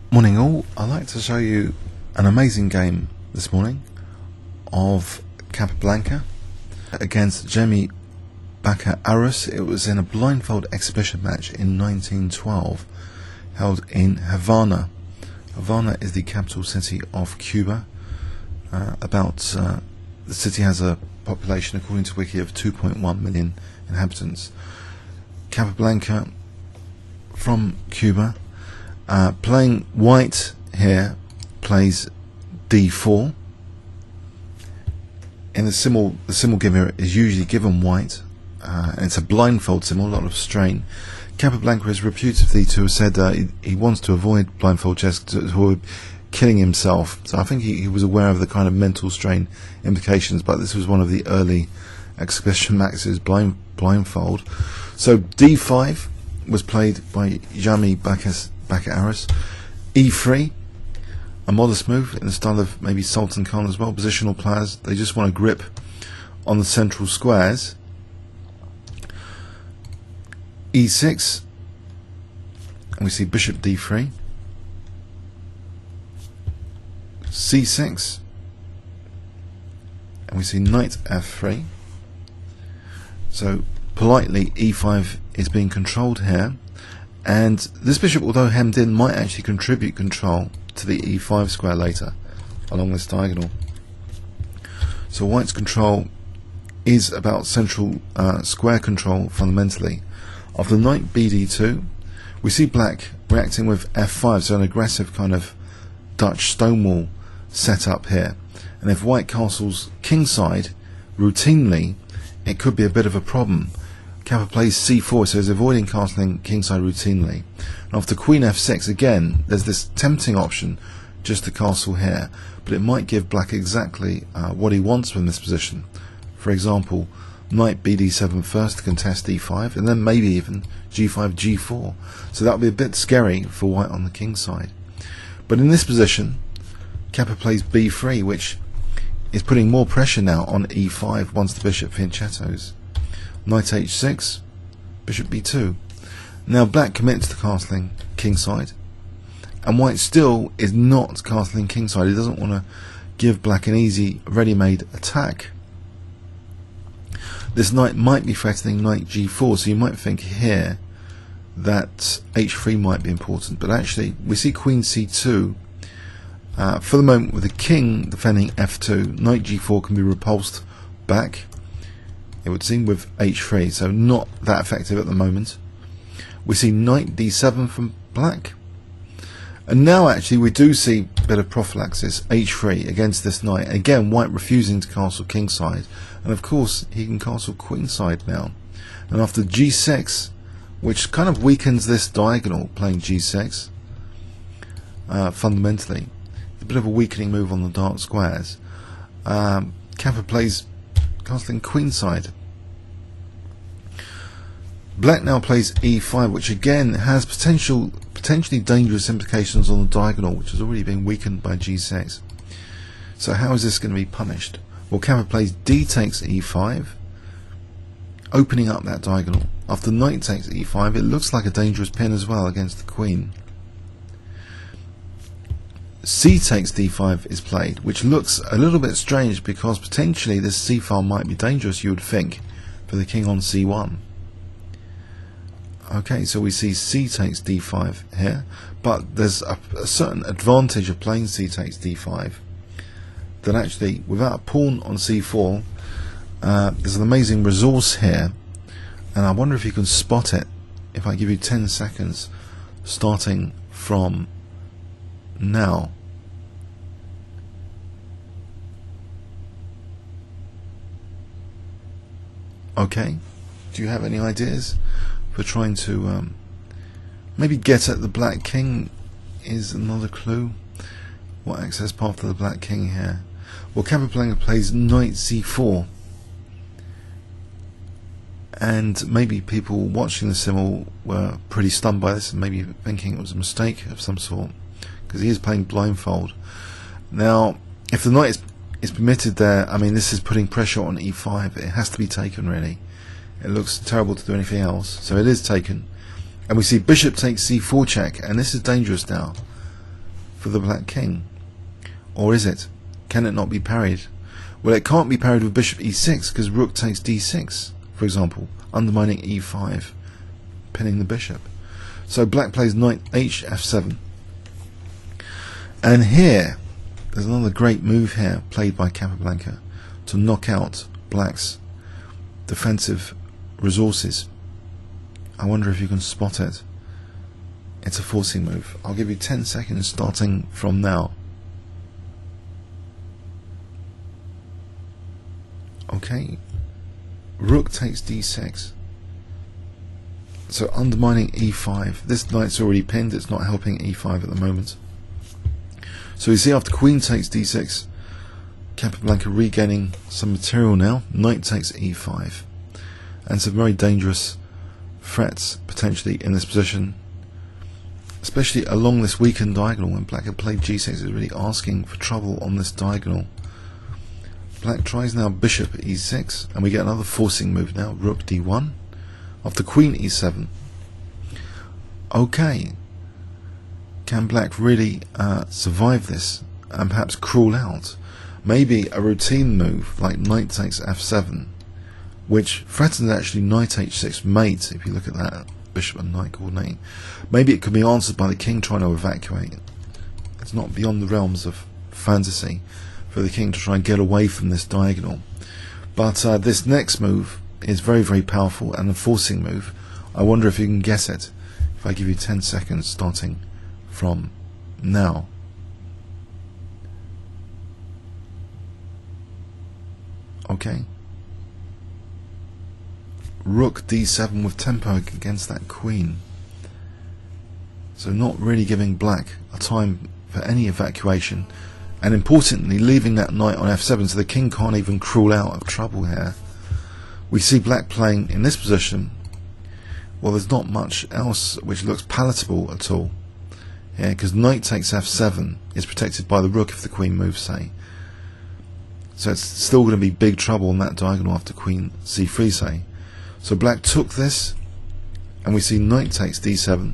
Morning all, I'd like to show you an amazing game this morning of Capablanca against Jaime Baca Arus. It was in a blindfold exhibition match in 1912 held in Havana. Havana is the capital city of Cuba. The city has a population, according to Wiki, of 2.1 million inhabitants. Capablanca from Cuba, playing white here, plays d4. In the Simul giver is usually given white, and it's a blindfold Simul, a lot of strain. Capablanca is reputedly to have said he wants to avoid blindfold chess to avoid killing himself. So I think he was aware of the kind of mental strain implications, but this was one of the early exhibition matches blindfold. So d5 was played by Jaime Baca Arus. e3, a modest move in the style of maybe Sultan Khan as well. Positional players, they just want to grip on the central squares. e6, and we see bishop d3. c6, and we see knight f3. So politely e5 is being controlled here, and this bishop, although hemmed in, might actually contribute control to the e5 square later along this diagonal. So white's control is about central square control fundamentally. After knight bd2, we see black reacting with f5, so an aggressive kind of Dutch stonewall setup here. And if white castles kingside routinely, it could be a bit of a problem. Capa plays c4, so he's avoiding castling kingside routinely. And after queen f6, again, there's this tempting option just to castle here, but it might give black exactly what he wants from this position. For example, knight bd7 first to contest e5, and then maybe even g5, g4. So that would be a bit scary for white on the king side. But in this position, Capa plays b3, which is putting more pressure now on e5 once the bishop fianchettos. Knight h6, bishop b2. Now black commits to castling kingside, and white still is not castling kingside. He doesn't want to give black an easy ready-made attack. This knight might be threatening knight g4, so you might think here that h3 might be important, but actually we see queen c2 for the moment with the king defending f2. Knight g4 can be repulsed back, it would seem, with h3, so not that effective at the moment. We see knight d7 from black, and now actually we do see a bit of prophylaxis, h3 against this knight. Again, white refusing to castle kingside, and of course he can castle queenside now. And after g6, which kind of weakens this diagonal, playing g6 fundamentally, a bit of a weakening move on the dark squares. Capa plays castling queenside. Black now plays e5, which again has potentially dangerous implications on the diagonal, which has already been weakened by g6. So how is this going to be punished? Well, Capa plays d takes e5, opening up that diagonal. After knight takes e5, it looks like a dangerous pin as well against the queen. C takes d5 is played, which looks a little bit strange because potentially this c file might be dangerous, you would think, for the king on c1. Okay, so we see c takes d5 here, but there's a certain advantage of playing c takes d5, that actually without a pawn on c4, there's an amazing resource here, and I wonder if you can spot it if I give you 10 seconds starting from now. Okay, do you have any ideas for trying to maybe get at the black king? Is another clue. What access path to the black king here? Well, Capablanca plays knight c4, and maybe people watching the Simul were pretty stunned by this and maybe thinking it was a mistake of some sort, because he is playing blindfold. Now, if the knight is permitted there, I mean, this is putting pressure on e5. It has to be taken, really. It looks terrible to do anything else, so it is taken. And we see bishop takes c4 check, and this is dangerous now. for the black king? Or is it? Can it not be parried? Well, it can't be parried with bishop e6 because rook takes d6, for example, undermining e5, pinning the bishop. So black plays knight hf7. And here, there's another great move here played by Capablanca to knock out black's defensive resources. I wonder if you can spot it. It's a forcing move. I'll give you 10 seconds starting from now. Okay, rook takes d6, so undermining e5. This knight's already pinned, it's not helping e5 at the moment. So you see after queen takes d6, Capablanca regaining some material now. Knight takes e5, and some very dangerous threats potentially in this position, especially along this weakened diagonal. When black had played g6, is really asking for trouble on this diagonal. Black tries now bishop e6, and we get another forcing move now, rook d1, after queen e7. Okay, can black really survive this and perhaps crawl out? Maybe a routine move like knight takes f7, which threatens actually knight h6 mate, if you look at that, bishop and knight coordinating. Maybe it could be answered by the king trying to evacuate. It's not beyond the realms of fantasy for the king to try and get away from this diagonal. But this next move is very, very powerful and a forcing move. I wonder if you can guess it if I give you 10 seconds starting from now. Okay. Rook d7 with tempo against that queen. So not really giving black a time for any evacuation. And importantly, leaving that knight on f7 so the king can't even crawl out of trouble here. We see black playing in this position. Well, there's not much else which looks palatable at all here, because knight takes f7 is protected by the rook if the queen moves, say. So it's still going to be big trouble on that diagonal after queen c3, say. So black took this, and we see knight takes d7,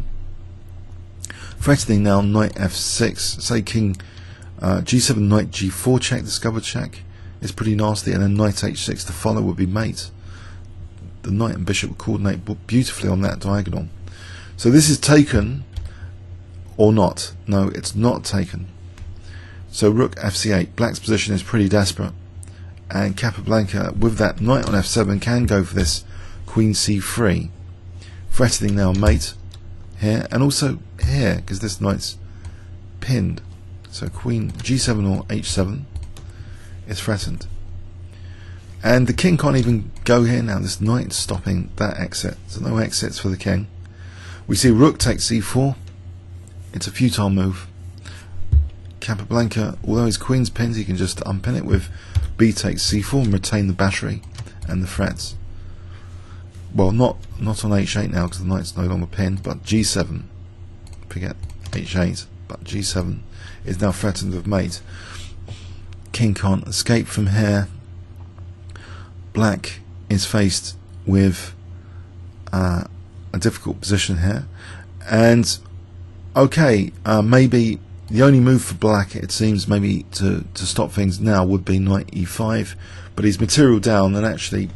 threatening now knight f6, say king g7, knight g4 check, discover check is pretty nasty, and then knight h6 to follow would be mate. The knight and bishop would coordinate beautifully on that diagonal. So this is taken or not? No, it's not taken. So rook fc8, black's position is pretty desperate, and Capablanca with that knight on f7 can go for this queen c3, threatening now mate here and also here because this knight's pinned. So queen g7 or h7 is threatened. And the king can't even go here now. This knight's stopping that exit. So no exits for the king. We see rook takes c4. It's a futile move. Capablanca, although his queen's pinned, he can just unpin it with b takes c4 and retain the battery and the threats. Well, not on h8 now because the knight's no longer pinned, but g7. Forget h8, but g7 is now threatened with mate. King can't escape from here. Black is faced with a difficult position here, and okay, maybe the only move for black, it seems, maybe to stop things now would be knight e5, but he's material down, and actually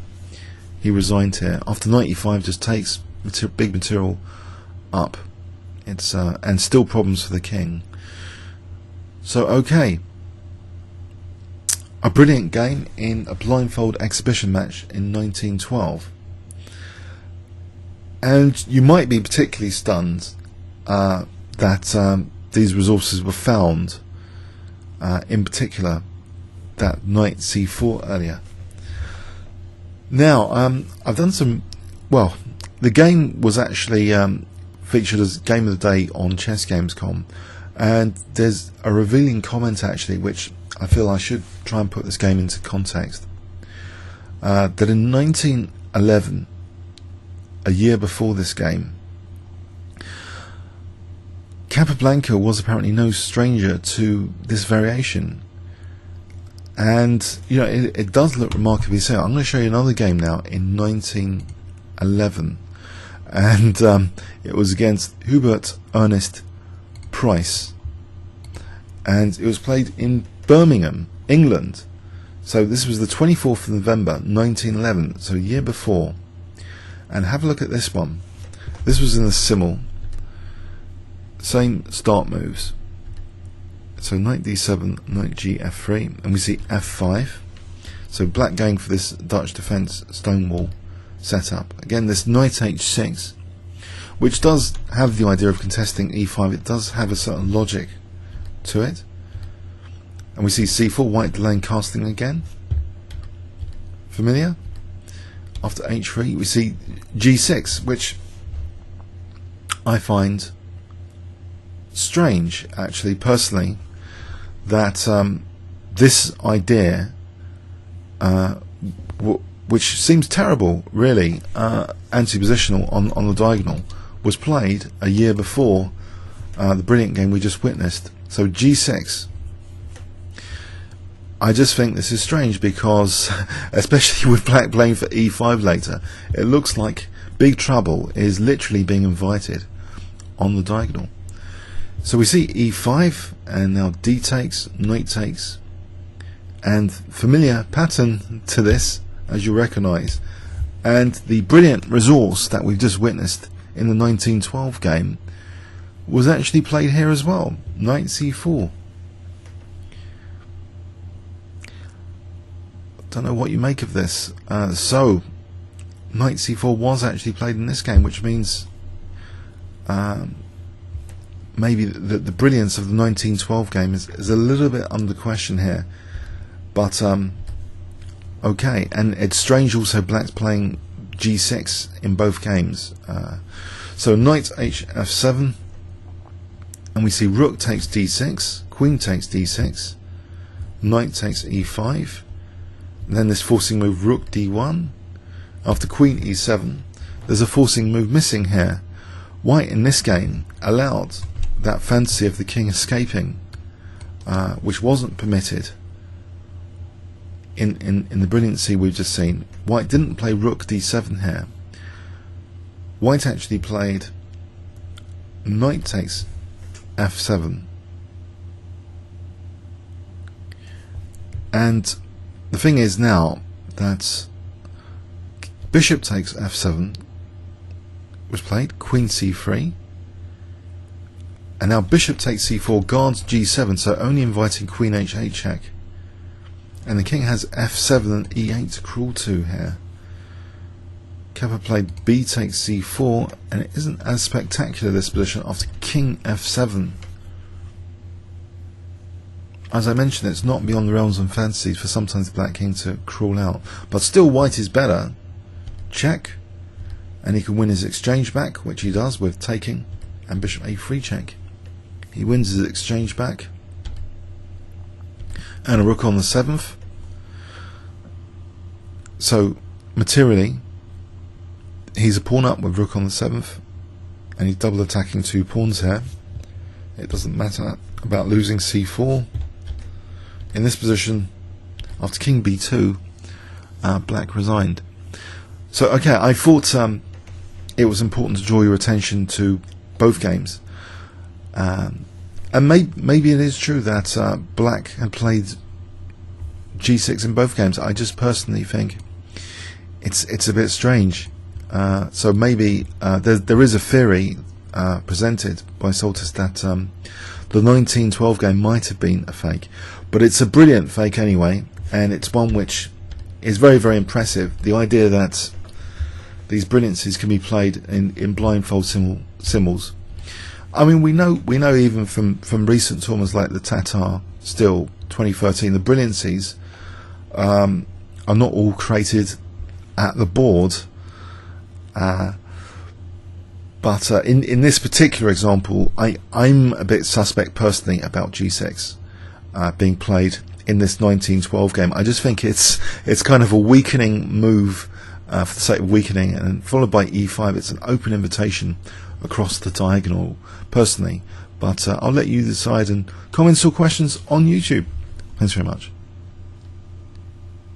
he resigned here. After knight e5 just takes big material up. It's and still problems for the king. So okay, a brilliant game in a blindfold exhibition match in 1912, and you might be particularly stunned that these resources were found, in particular that knight c4 earlier. Now I've done some, well, the game was actually featured as Game of the Day on ChessGames.com, and there's a revealing comment actually which I feel I should try and put this game into context, that in 1911, a year before this game, Capablanca was apparently no stranger to this variation, and you know it does look remarkably so. I'm going to show you another game now in 1911, and it was against Hubert Ernest Price, and it was played in Birmingham, England. So this was the 24th of November 1911, so a year before. And have a look at this one. This was in the Simul. Same start moves. So knight d7, knight gf3, and we see f5. So black going for this Dutch defence stonewall setup. Again, this knight h6, which does have the idea of contesting e5. It does have a certain logic to it. And we see c4, white delaying casting again. Familiar? After h3, we see g6, which I find strange, actually, personally, that this idea, which seems terrible, really, anti-positional on the diagonal, was played a year before the brilliant game we just witnessed. So g6. I just think this is strange because, especially with black playing for e5 later, it looks like big trouble is literally being invited on the diagonal. So we see e5, and now d takes, knight takes, and familiar pattern to this, as you recognise, and the brilliant resource that we've just witnessed in the 1912 game was actually played here as well. Knight c4. Don't know what you make of this. So knight c4 was actually played in this game, which means maybe the brilliance of the 1912 game is a little bit under question here. But okay, and it's strange also black's playing g6 in both games. So knight hf7, and we see rook takes d6, queen takes d6, knight takes e5, then this forcing move rook d1. After queen e7, there's a forcing move missing here. White in this game allowed that fantasy of the king escaping, which wasn't permitted in the brilliancy we've just seen. White didn't play rook d7 here. White actually played knight takes f7, and the thing is now that bishop takes f7 was played, queen c3, and now bishop takes c4 guards g7, so only inviting queen h8 check, and the king has f7 and e8 to crawl to here. Kappa played b takes c4, and it isn't as spectacular this position after king f7. As I mentioned, it's not beyond the realms and fantasies for sometimes the black king to crawl out, but still white is better. Check, and he can win his exchange back, which he does with taking, and bishop a3 check. He wins his exchange back, and a rook on the 7th. So materially, he's a pawn up with rook on the 7th, and he's double attacking 2 pawns here. It doesn't matter about losing c4. In this position, after king b2, black resigned. So okay, I thought it was important to draw your attention to both games, and maybe it is true that black had played g6 in both games. I just personally think it's a bit strange. So maybe there is a theory presented by Soltis that the 1912 game might have been a fake, but it's a brilliant fake anyway, and it's one which is very, very impressive. The idea that these brilliancies can be played in blindfold simuls. I mean, we know even from recent tournaments like the Tatar, still 2013, the brilliancies are not all created at the board. But in this particular example, I'm a bit suspect personally about g6 being played in this 1912 game. I just think it's kind of a weakening move for the sake of weakening, and followed by e5. It's an open invitation across the diagonal, personally. But I'll let you decide, and comments or questions on YouTube. Thanks very much.